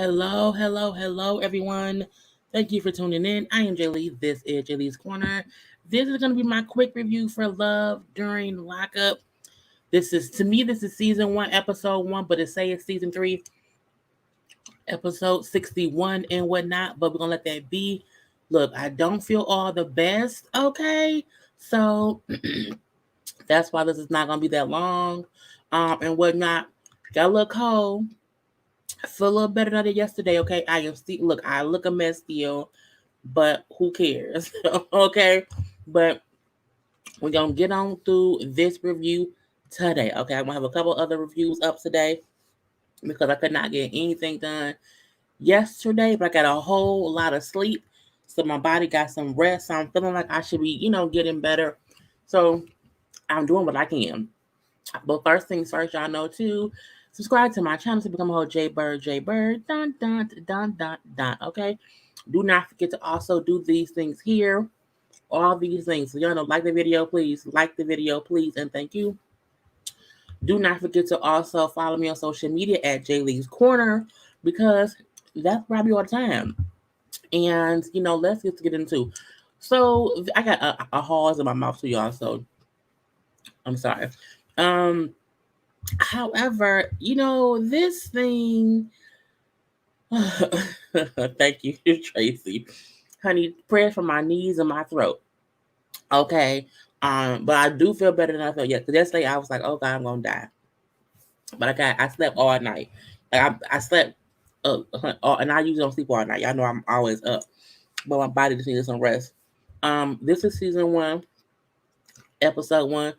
Hello, everyone. Thank you for tuning in. I am Jaylee. This is JayLeesCorner. This is going to be my quick review for Love During Lockup. This is season one, episode one, but it say it's season three, episode 61 and whatnot, but we're going to let that be. Look, I don't feel all the best, okay? So that's why this is not going to be that long and whatnot. Got a little cold. I feel a little better than I did yesterday, okay? I am still I look a mess still, but who cares? Okay. But we're gonna get on through this review today. Okay, I'm gonna have a couple other reviews up today because I could not get anything done yesterday, but I got a whole lot of sleep. So my body got some rest. So I'm feeling like I should be, getting better. So I'm doing what I can. But first things first, y'all know too. Subscribe to my channel to become a whole JayBird, dun dun dun dun dun. Okay. Do not forget to also do these things here. All these things. So y'all know, like the video, please. Like the video, please, and thank you. Do not forget to also follow me on social media at JayLeesCorner because that's where I be all the time. And let's get into. So I got a pause in my mouth to y'all. So I'm sorry. However, this thing. Thank you, Tracy. Honey, prayers for my knees and my throat. Okay. But I do feel better than I felt yet. Because yesterday I was like, oh God, I'm gonna die. But I slept all night. Like I slept and I usually don't sleep all night. Y'all know I'm always up. But my body just needed some rest. This is season one, episode one.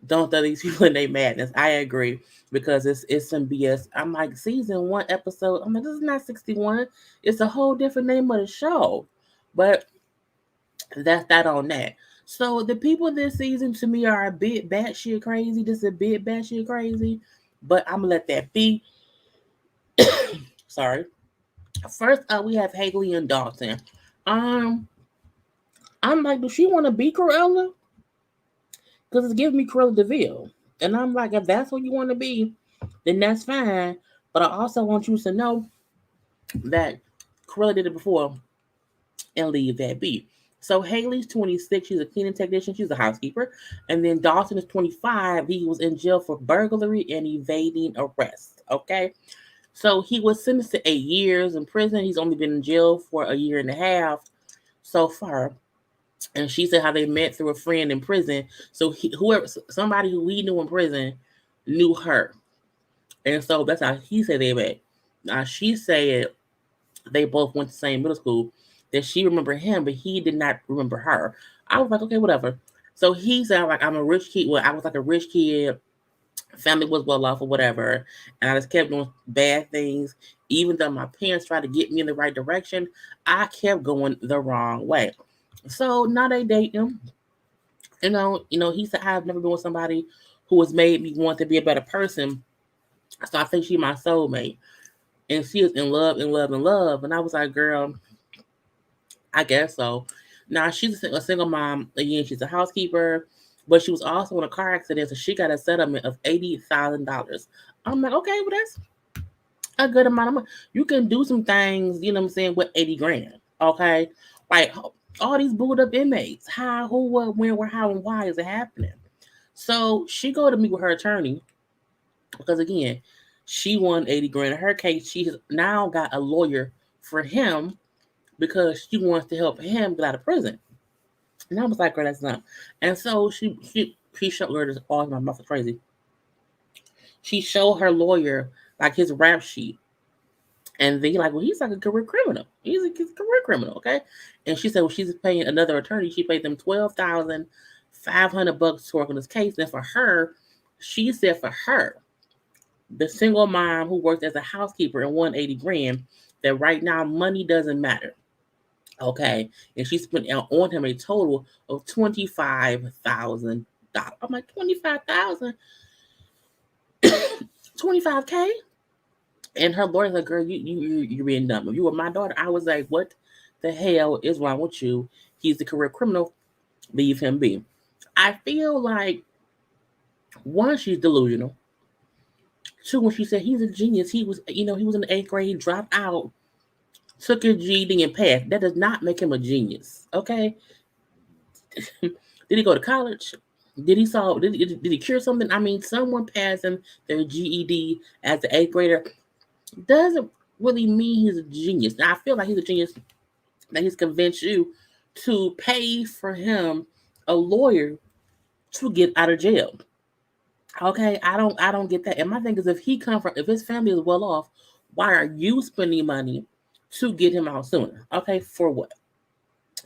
Don't throw these people in their madness. I agree because it's some BS. I'm like season one episode. I'm like, this is not 61. It's a whole different name of the show. But that's that on that. So the people this season to me are a bit batshit crazy. Just a bit batshit crazy. But I'm gonna let that be. Sorry. First up, we have Haley and Dalton. I'm like, does she want to be Cruella? Because it's giving me Cruella DeVille. And I'm like, if that's what you want to be, then that's fine. But I also want you to know that Cruella did it before and leave that be. So Haley's 26. She's a cleaning technician. She's a housekeeper. And then Dawson is 25. He was in jail for burglary and evading arrest. Okay. So he was sentenced to 8 years in prison. He's only been in jail for a year and a half so far. And she said how they met through a friend in prison. So somebody who we knew in prison knew her. And so that's how he said they met. Now she said they both went to the same middle school, that she remembered him, but he did not remember her. I was like, okay, whatever. So he said, like, I'm a rich kid. Well, I was like a rich kid. Family was well off or whatever. And I just kept doing bad things. Even though my parents tried to get me in the right direction, I kept going the wrong way. So now they date him. He said, I've never been with somebody who has made me want to be a better person. So I think she's my soulmate. And she is in love, in love, in love. And I was like, girl, I guess so. Now she's a single mom. Again, she's a housekeeper, but she was also in a car accident, so she got a settlement of $80,000. I'm like, okay, well that's a good amount of money. You can do some things, you know what I'm saying, with 80 grand. Okay, like all these booed up inmates. How, who, what, when, where, how, and why is it happening? So she go to meet with her attorney because again, she won 80 grand. In her case, she has now got a lawyer for him because she wants to help him get out of prison. And I was like, girl, that's not. And so she showed her this. Oh, my mouth is crazy. She showed her lawyer like his rap sheet. And they like, well, he's like a career criminal. He's a career criminal, okay? And she said, well, she's paying another attorney. She paid them $12,500 to work on this case. And for her, she said for her, the single mom who worked as a housekeeper and won 80 grand, that right now money doesn't matter. Okay, and she spent on him a total of $25,000. I'm like, 25,000, 25K. And her lawyer's like, girl, you're being dumb. If you were my daughter, I was like, what the hell is wrong with you? He's a career criminal. Leave him be. I feel like, one, she's delusional. Too, when she said he's a genius, he was in the 8th grade, dropped out, took his GED and passed. That does not make him a genius. Okay. Did he go to college? Did he cure something? I mean, someone passing their GED as an 8th grader doesn't really mean he's a genius. Now I feel like he's a genius that he's convinced you to pay for him a lawyer to get out of jail. Okay, I don't get that. And my thing is, if his family is well off, why are you spending money to get him out sooner? Okay, for what?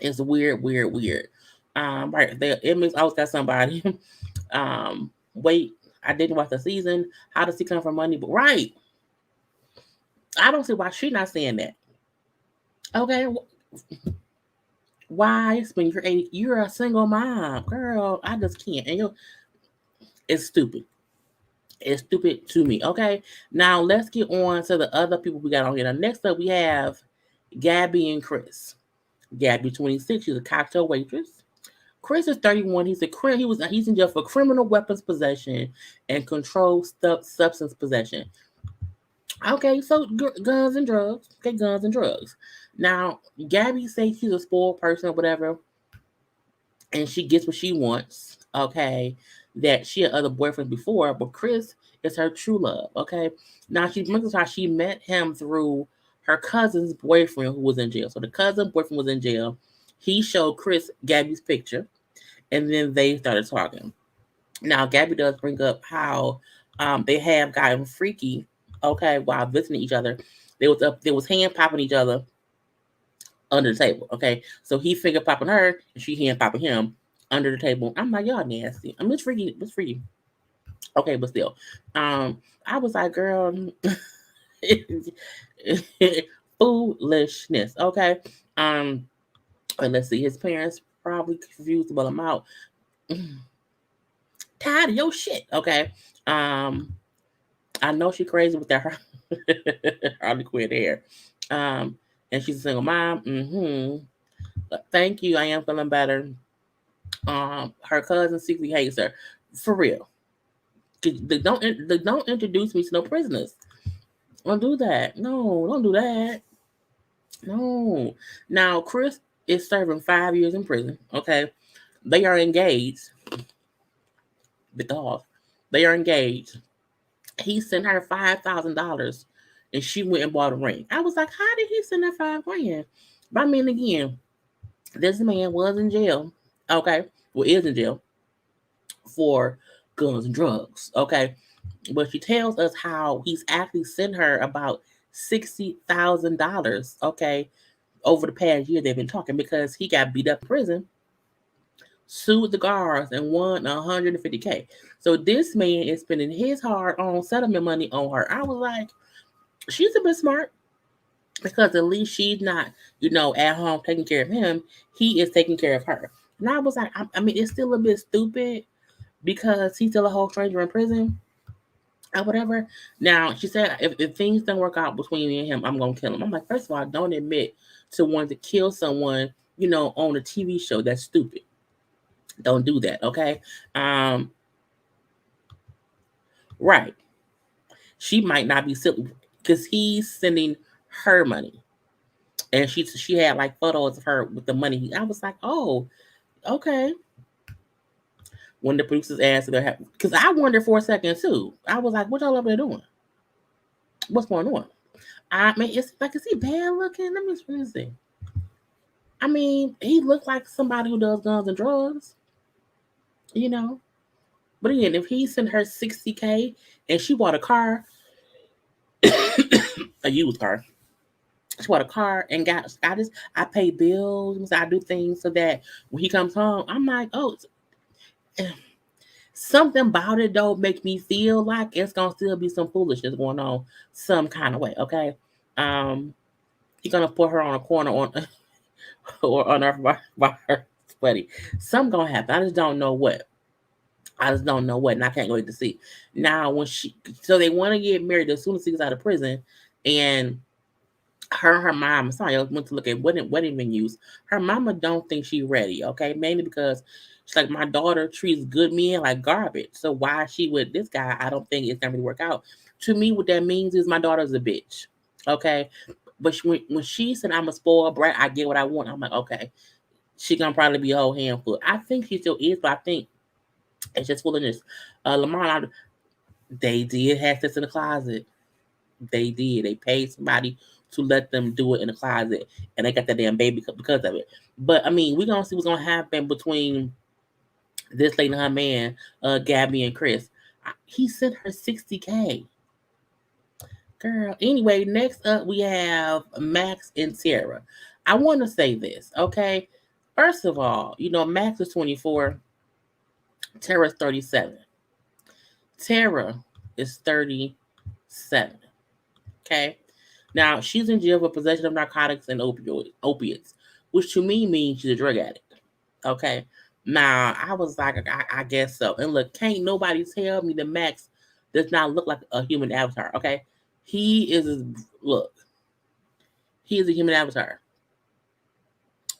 It's weird, weird, weird. Right there, it means I always got somebody. Wait, I didn't watch the season. How does he come from money? But right, I don't see why she's not saying that. Okay, why spend your 80? You're a single mom, girl. I just can't. And it's stupid. It's stupid to me. Okay, now let's get on to the other people we got on here. Now, next up, we have Gabby and Chris. Gabby, 26. She's a cocktail waitress. Chris is 31. He's in jail for criminal weapons possession and controlled substance possession. Okay, so guns and drugs. Okay, guns and drugs. Now, Gabby says she's a spoiled person or whatever, and she gets what she wants. Okay, that she had other boyfriends before, but Chris is her true love. Okay, now she brings us how she met him through her cousin's boyfriend who was in jail. So the cousin boyfriend was in jail. He showed Chris Gabby's picture, and then they started talking. Now, Gabby does bring up how they have gotten freaky, okay, while visiting each other. They was hand popping each other under the table, okay. So he finger popping her, and she hand popping him under the table. I'm like, y'all nasty. I mean, it's freaky. It's freaky. Okay, but still, I was like, girl, foolishness. Okay, and let's see, his parents probably confused about him out. Tired of your shit. Okay. I know she crazy with that Harley Quinn hair. And she's a single mom. Thank you. I am feeling better. Her cousin secretly hates her. For real. Don't introduce me to no prisoners. Don't do that. No, don't do that. No. Now Chris is serving 5 years in prison. Okay. They are engaged. Because they are engaged. He sent her $5,000 and she went and bought a ring. I was like, how did he send her $5,000? But I mean, again, this man was in jail. Okay. Well, is in jail for guns and drugs. Okay. But she tells us how he's actually sent her about $60,000. Okay. Over the past year, they've been talking because he got beat up in prison, sued the guards, and won $150K. So this man is spending his hard-earned settlement money on her. I was like, she's a bit smart because at least she's not, at home taking care of him. He is taking care of her. And I was like, I mean, it's still a bit stupid because he's still a whole stranger in prison or whatever. Now, she said, if things don't work out between me and him, I'm going to kill him. I'm like, first of all, don't admit to wanting to kill someone, on a TV show. That's stupid. Don't do that, okay? Right. She might not be silly because he's sending her money. And she had like photos of her with the money. I was like, oh, okay. When the producers asked her, because I wondered for a second too. I was like, what y'all up there doing? What's going on? I mean, it's like, is he bad looking? Let me see. I mean, he looked like somebody who does guns and drugs, But again, if he sent her $60K and she bought a car, a used car, she bought a car and I pay bills, I do things so that when he comes home, I'm like, oh, something about it though make me feel like it's gonna still be some foolishness going on some kind of way. Okay, he's gonna put her on a corner or on her by her sweaty. Something gonna happen. I just don't know what. And I can't wait to see. Now, so they want to get married as soon as he gets out of prison, and her mom, somebody else went to look at wedding venues. Her mama don't think she ready, okay? Mainly because she's like, my daughter treats good men like garbage. So why she with this guy, I don't think it's gonna really work out. To me, what that means is my daughter's a bitch. Okay. But when she said I'm a spoiled brat, I get what I want. I'm like, okay, she gonna probably be a whole handful. I think she still is, but I think it's just foolishness. Lamar, they did have this in the closet. They did. They paid somebody to let them do it in the closet, and they got that damn baby because of it. But I mean, we're gonna see what's gonna happen between this lady and her man, Gabby and Chris. He sent her 60K, girl. Anyway, next up we have Max and Tara. I want to say this, okay? First of all, Max is 24, Tara's 37. Tara is 37. Okay. Now she's in jail for possession of narcotics and opiates, which to me means she's a drug addict. Okay. Now I was like, I guess so. And look, can't nobody tell me that Max does not look like a human avatar. Okay. He is look, he is a human avatar.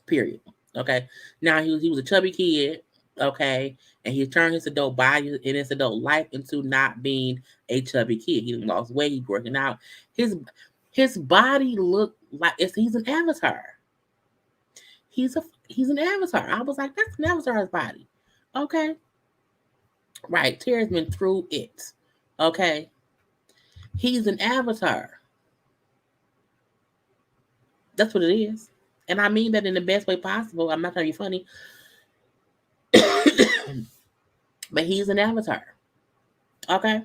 Period. Okay. Now he was a chubby kid. Okay. And he turned his adult body and his adult life into not being a chubby kid. He lost weight, he's working out. His his body looked like he's an avatar. He's an avatar. I was like, that's an avatar's body. Okay. Right. Tara's been through it. Okay. He's an avatar. That's what it is. And I mean that in the best way possible. I'm not trying to be funny. But he's an avatar. Okay.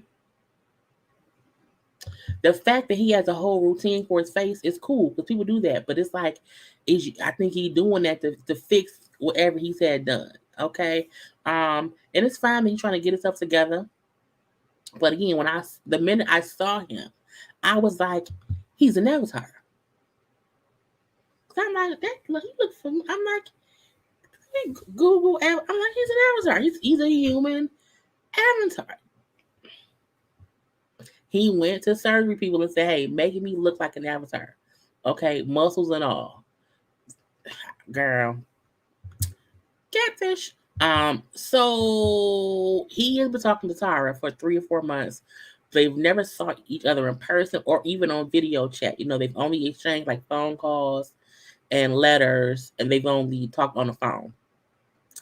The fact that he has a whole routine for his face is cool because people do that. But it's like, I think he's doing that to fix whatever he's had done. Okay. And it's fine that he's trying to get himself together. But again, the minute I saw him, I was like, he's an avatar. I'm like, he looks for me. I'm like, Google. I'm like, he's an avatar. He's a human avatar. He went to surgery people and said, hey, making me look like an avatar. Okay, muscles and all. Girl. Catfish. So he has been talking to Tara for 3 or 4 months. They've never saw each other in person or even on video chat. They've only exchanged like phone calls and letters, and they've only talked on the phone.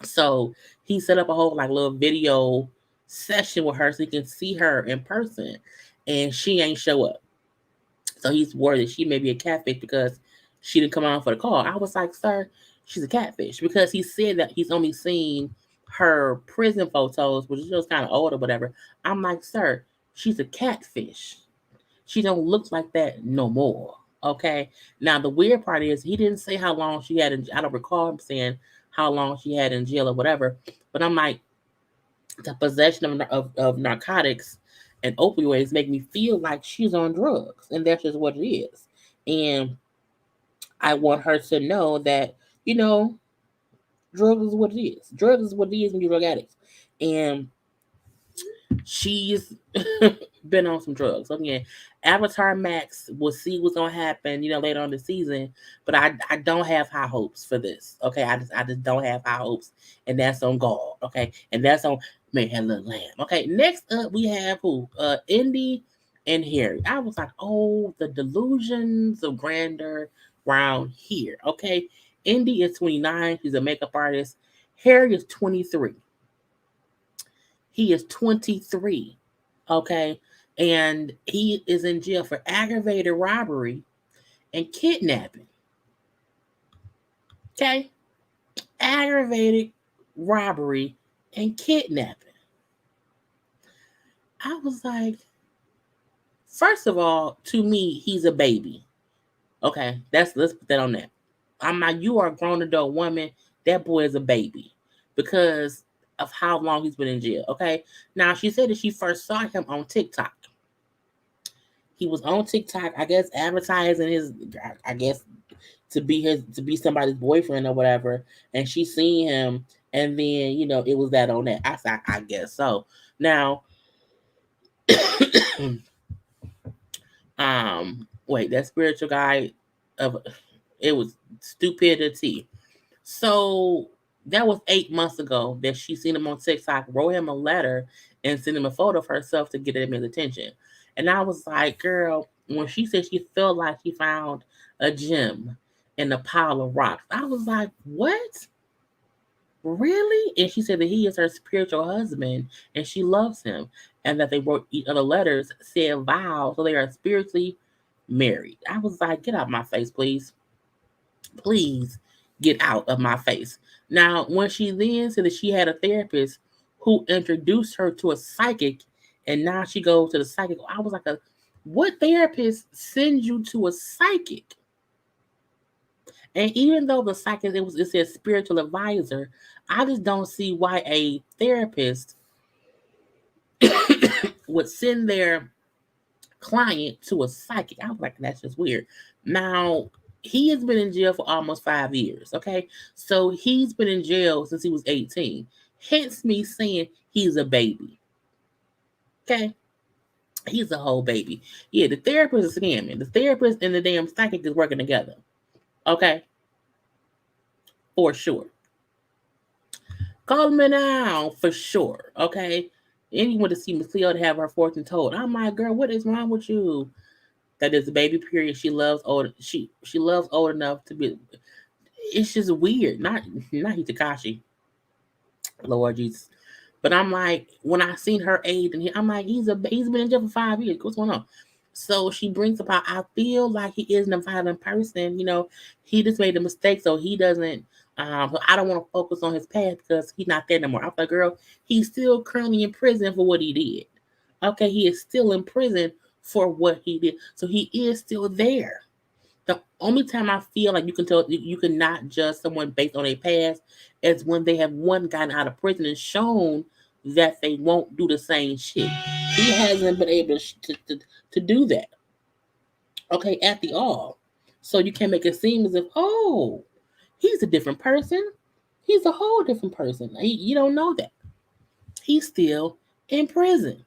So he set up a whole like little video session with her so he can see her in person, and she ain't show up. So he's worried that she may be a catfish because she didn't come on for the call. I was like, sir, she's a catfish because he said that he's only seen her prison photos, which is just kind of old or whatever. I'm like, sir, she's a catfish. She don't look like that no more. Okay. Now the weird part is he didn't say how long she had I don't recall him saying how long she had in jail or whatever. But I'm like, the possession of narcotics and opioids make me feel like she's on drugs, and that's just what it is. And I want her to know that drugs is what it is. Drugs is what it is when you're drug addicts, and she's been on some drugs. So again, Avatar Max, we'll see what's gonna happen, later on the season. But I don't have high hopes for this. Okay, I just don't have high hopes, and that's on God. Okay, and that's on Mayhem Little Lamb. Okay, next up we have who? Indy and Harry. I was like, oh, the delusions of grandeur around here. Okay, Indy is 29. She's a makeup artist. Harry is 23. He is 23. Okay. And he is in jail for aggravated robbery and kidnapping. Okay. Aggravated robbery and kidnapping. I was like, first of all, to me, he's a baby. Okay. Let's put that on that. I'm like, you are a grown adult woman. That boy is a baby. Because of how long he's been in jail. Okay. Now she said that she first saw him on TikTok. He was on TikTok, I guess, advertising his, I guess, to be somebody's boyfriend or whatever. And she seen him, and then it was that on that. I guess so. Now, wait, that spiritual guy of it was stupidity. So that was 8 months ago that she seen him on TikTok, wrote him a letter, and sent him a photo of herself to get him his attention. And I was like, girl, when she said she felt like she found a gem in a pile of rocks, I was like, what? Really? And she said that he is her spiritual husband and she loves him, and that they wrote each other letters, said vows, so they are spiritually married. I was like, get out my face, please. Please get out of my face. Now, when she then said that she had a therapist who introduced her to a psychic, and now she goes to the psychic, I was like, what therapist sends you to a psychic? And even though the psychic it says spiritual advisor, I just don't see why a therapist would send their client to a psychic. I was like, that's just weird. Now, he has been in jail for almost 5 years. Okay. So he's been in jail since he was 18. Hence me saying he's a baby. Okay. He's a whole baby. Yeah, the therapist is scamming. The therapist and the damn psychic is working together. Okay. For sure. Call me now. For sure. Okay. Anyone to see Miss Cleo to have her fortune told. I'm like, girl, what is wrong with you? That is a baby period. She loves old. She loves old enough to be. It's just weird. Not Hitakashi, Lord Jesus. But I'm like, when I seen her age, and I'm like, he's been in jail for 5 years. What's going on? So she brings up how I feel like he isn't a violent person. He just made a mistake, so he doesn't. So I don't want to focus on his past because he's not there no more. I'm like, girl, he's still currently in prison for what he did. Okay, he is still in prison for what he did. So he is still there. The only time I feel like you can tell you cannot judge someone based on their past is when they have gotten out of prison and shown that they won't do the same shit. He hasn't been able to do that. Okay, at the all. So you can't make it seem as if, oh, he's a different person. He's a whole different person. You don't know that. He's still in prison.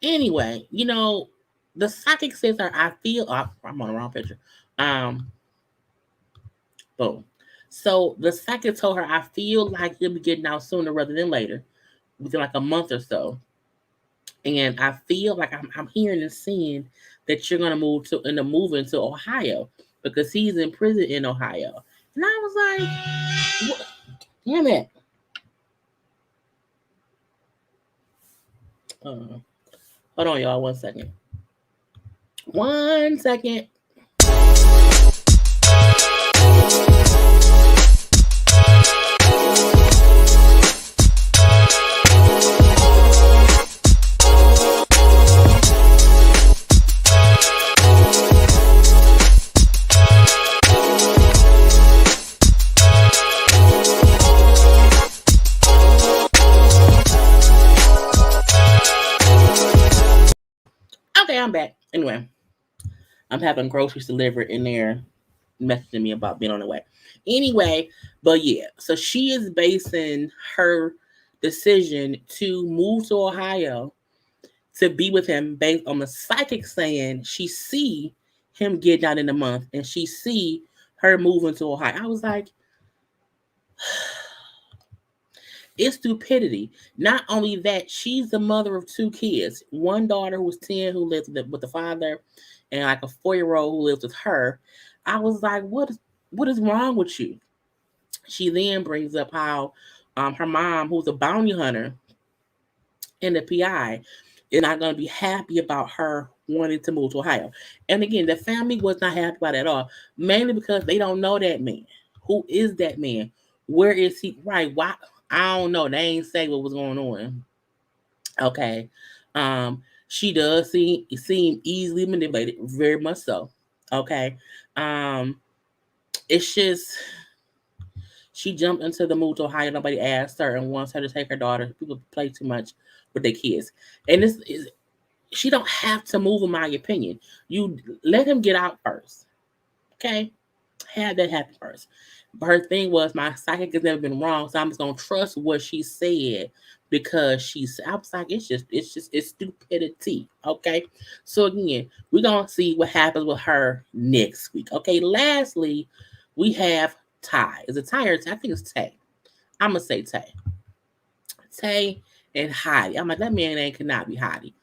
Anyway, the psychic says I feel I'm on the wrong picture. Boom. So the psychic told her I feel like he'll be getting out sooner rather than later, within like a month or so. And I feel like I'm hearing and seeing that you're gonna move into Ohio because he's in prison in Ohio. And I was like, what? Damn it. Hold on, y'all. 1 second. 1 second. Okay, I'm back. Anyway, I'm having groceries delivered and they're messaging me about being on the way. Anyway, but yeah, so she is basing her decision to move to Ohio to be with him based on the psychic saying she see him getting out in a month and she see her moving to Ohio. I was like, it's stupidity. Not only that, she's the mother of 2 kids. One daughter who was 10 who lives with the father, and like a 4-year-old who lives with her. I was like, what is wrong with you? She then brings up how her mom, who's a bounty hunter and the PI, is not going to be happy about her wanting to move to Ohio. And again, the family was not happy about it at all, mainly because they don't know that man. Who is that man? Where is he? Right? Why? I don't know. They ain't say what was going on. Okay. She does seem easily manipulated, very much so. Okay. It's just she jumped into the move to Ohio. Nobody asked her and wants her to take her daughter. People play too much with their kids. And this is she don't have to move, in my opinion. You let him get out first. Okay? Have that happen first. But her thing was, my psychic has never been wrong, so I'm just gonna trust what she said because I was like, it's stupidity. Okay. So again, we're gonna see what happens with her next week. Okay. Lastly, we have Ty. Is it Ty or Tay? I think it's Tay. I'm gonna say Tay. Tay and Heidi. I'm like, that man name cannot be Heidi.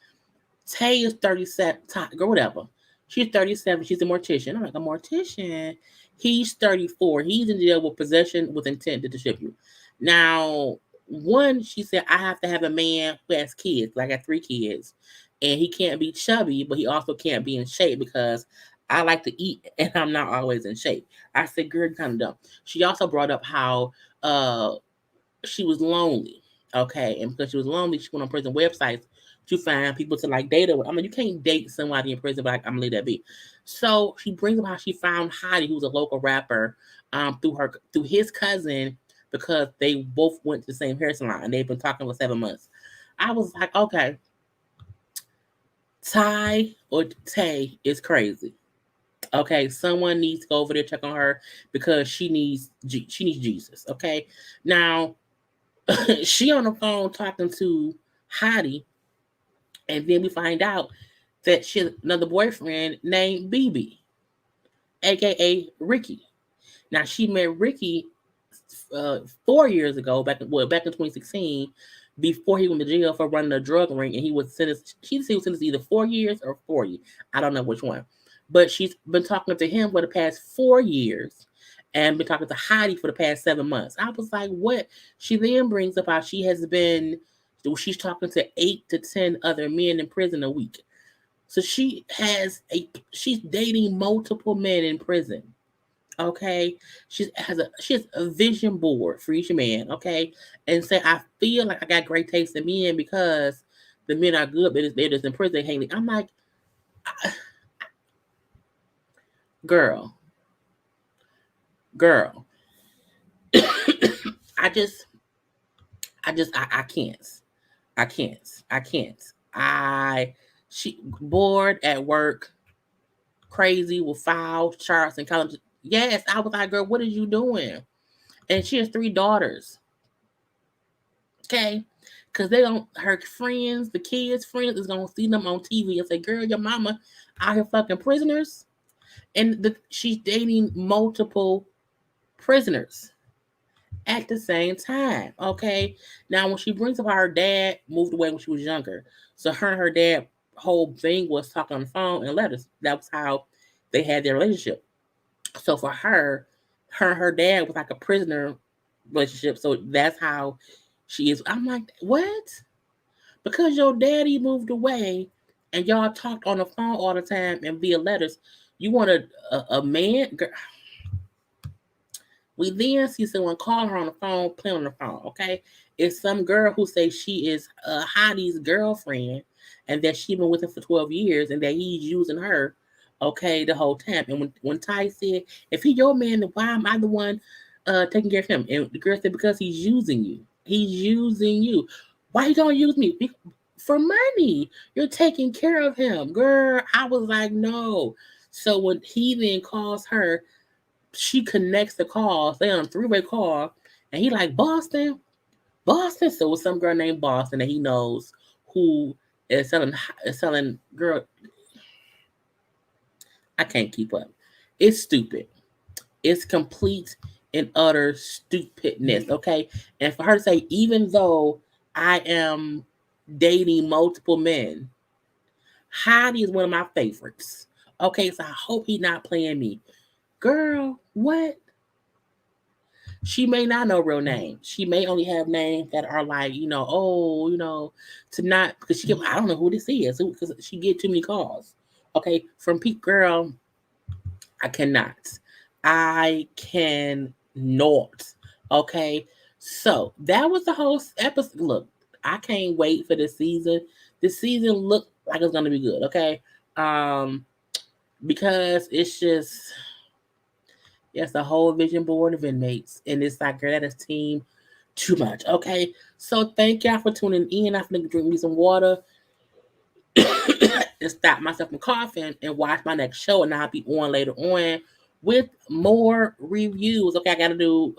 Tay is 37. Ty, girl, whatever. She's 37. She's a mortician. I'm like, a mortician? He's 34. He's in jail with possession with intent to distribute. Now, one, she said, I have to have a man who has kids. Like, I got 3 kids. And he can't be chubby, but he also can't be in shape because I like to eat and I'm not always in shape. I said, girl, you're kind of dumb. She also brought up how she was lonely. Okay. And because she was lonely, she went on prison websites to find people to like date her. I mean, you can't date somebody in prison, but like, I'm gonna leave that be. So she brings up how she found Heidi, who's a local rapper, through his cousin, because they both went to the same hair salon and they've been talking for 7 months. I was like, okay, Ty or Tay is crazy. Okay, someone needs to go over there check on her because she needs Jesus. Okay, now she on the phone talking to Heidi, and then we find out that she has another boyfriend named BB, aka Ricky. Now she met Ricky 4 years ago, back in 2016, before he went to jail for running a drug ring, and he was sentenced. She was sentenced either 4 years or 40. I don't know which one, but she's been talking to him for the past 4 years, and been talking to Heidi for the past 7 months. I was like, what? She then brings up how she's talking to 8 to 10 other men in prison a week. So she's dating multiple men in prison. Okay, she has a vision board for each man. Okay, and say I feel like I got great taste in men because the men are good, but they're just in prison hanging. I'm like, girl, girl. I just, I can't. I can't. I can't. She bored at work, crazy with file charts and college. Yes, I was like, girl, what are you doing? And she has 3 daughters. Okay. Because her friends, the kids' friends, is going to see them on TV and say, girl, your mama out here fucking prisoners. And she's dating multiple prisoners at the same time. Okay. Now, when she brings up how her dad moved away when she was younger, so her and her dad whole thing was talking on the phone and letters. That was how they had their relationship. So for her and her dad was like a prisoner relationship. So that's how she is. I'm like, what? Because your daddy moved away and y'all talked on the phone all the time and via letters, you want a man? Girl. We then see someone call her on the phone, play on the phone, okay? It's some girl who says she is Heidi's girlfriend and that she's been with him for 12 years and that he's using her, okay, the whole time. And when Ty said, if he your man, then why am I the one taking care of him? And the girl said, because he's using you. He's using you. Why you gonna use me? For money. You're taking care of him. Girl, I was like, no. So when he then calls her, she connects the calls. They on a 3-way call, and he like, Boston. So it's some girl named Boston that he knows who is selling. Girl, I can't keep up. It's stupid. It's complete and utter stupidness. Okay, and for her to say, even though I am dating multiple men, Heidi is one of my favorites. Okay, so I hope he's not playing me. Girl, what? She may not know real names. She may only have names that are like, to not, because I don't know who this is, because she get too many calls. Okay, from Pete, girl, I cannot. Okay, so that was the whole episode. Look, I can't wait for this season. This season looked like it's gonna be good. Okay, because it's just. Yes, the whole vision board of inmates. And it's like, girl, that is team too much. Okay. So thank y'all for tuning in. I'm going to drink me some water and stop myself from coughing and watch my next show. And I'll be on later on with more reviews. Okay, I got to do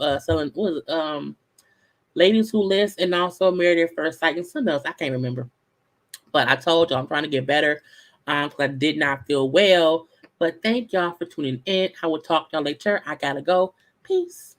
Ladies Who List, and also Married at First Sight, and something else. I can't remember. But I told y'all I'm trying to get better because I did not feel well. But thank y'all for tuning in. I will talk to y'all later. I gotta go. Peace.